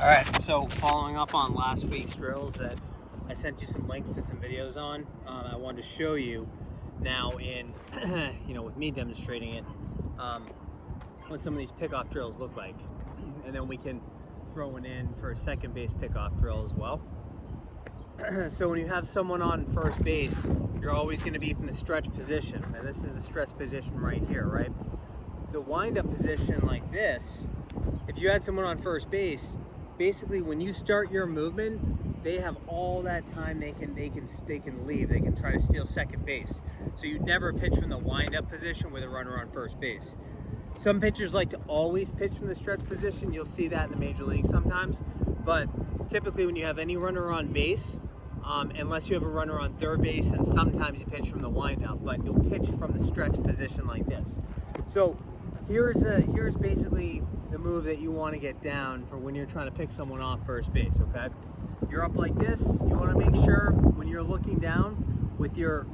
All right, so following up on last week's drills that I sent you some links to some videos on, I wanted to show you now in, with me demonstrating it, what some of these pickoff drills look like. And then we can throw one in for a second base pickoff drill as well. So when you have someone on first base, you're always going to be from the stretch position. And this is the stretch position right here, right? The wind-up position like this, if you had someone on first base, basically when you start your movement, they have all that time they can leave. They can try to steal second base. So you never pitch from the wind-up position with a runner on first base. Some pitchers like to always pitch from the stretch position. You'll see that in the major league sometimes. But typically when you have any runner on base, unless you have a runner on third base, and sometimes you pitch from the wind-up, but you'll pitch from the stretch position like this. So here's basically the move that you want to get down for when you're trying to pick someone off first base, okay? You're up like this. You want to make sure when you're looking down with your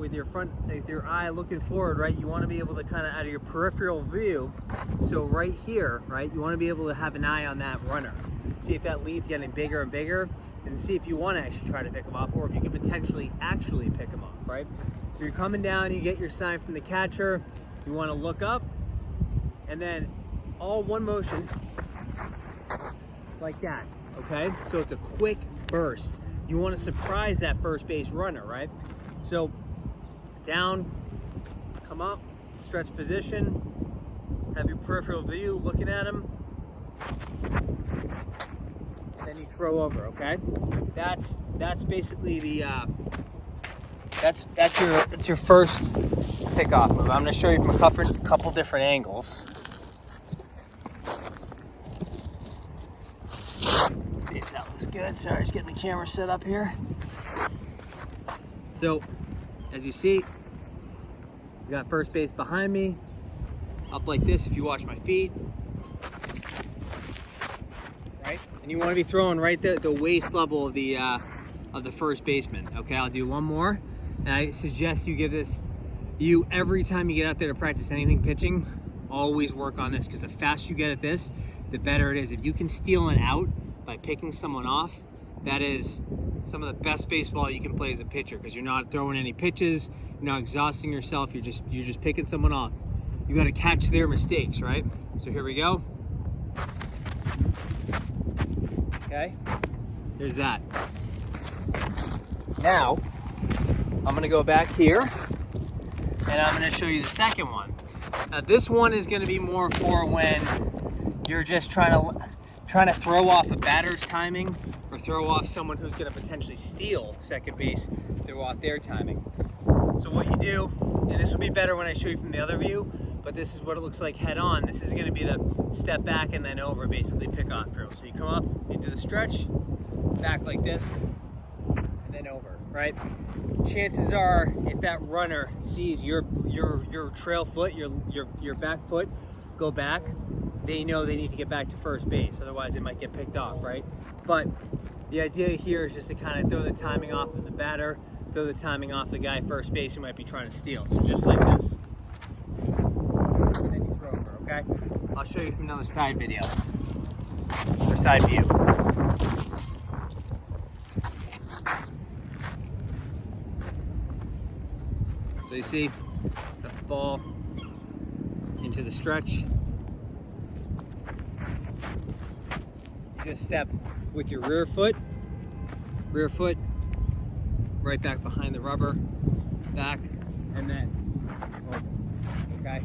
eye looking forward, right? You want to be able to kind of out of your peripheral view. So right here, right? You want to be able to have an eye on that runner. See if that lead's getting bigger and bigger, and see if you want to actually try to pick him off, or if you can potentially actually pick him off, right? So you're coming down, you get your sign from the catcher. You want to look up, and then all one motion like that, okay? So it's a quick burst. You want to surprise that first base runner, right? So down, come up, stretch position, have your peripheral view looking at him, and then you throw over, okay? That's basically the that's your first pickoff move. I'm going to show you from a couple different angles. Let's see if that looks good. Sorry, just getting the camera set up here. So, as you see, we got first base behind me, up like this if you watch my feet, right? And you want to be throwing right the waist level of the first baseman. Okay, I'll do one more, and I suggest you give this, every time you get out there to practice anything pitching, always work on this, because the faster you get at this, the better it is. If you can steal an out by picking someone off, that is some of the best baseball you can play as a pitcher, because you're not throwing any pitches, you're not exhausting yourself, you're just picking someone off. You got to catch their mistakes, right? So here we go. Okay, there's that. Now I'm going to go back here, and I'm going to show you the second one. Now this one is going to be more for when you're just trying to throw off a batter's timing, or throw off someone who's going to potentially steal second base, throw off their timing. So what you do, and this will be better when I show you from the other view, but this is what it looks like head on. This is going to be the step back and then over, basically pickoff drill. So you come up into the stretch, back like this, and then over, right? Chances are, if that runner sees your trail foot, your back foot go back, they know they need to get back to first base, otherwise they might get picked off, right? But the idea here is just to kind of throw the timing off of the batter, throw the timing off the guy first base who might be trying to steal. So just like this. And then you throw over, okay? I'll show you from another side video, or side view. So you see, got the ball into the stretch. You just step with your rear foot, right back behind the rubber, back, and then over, okay?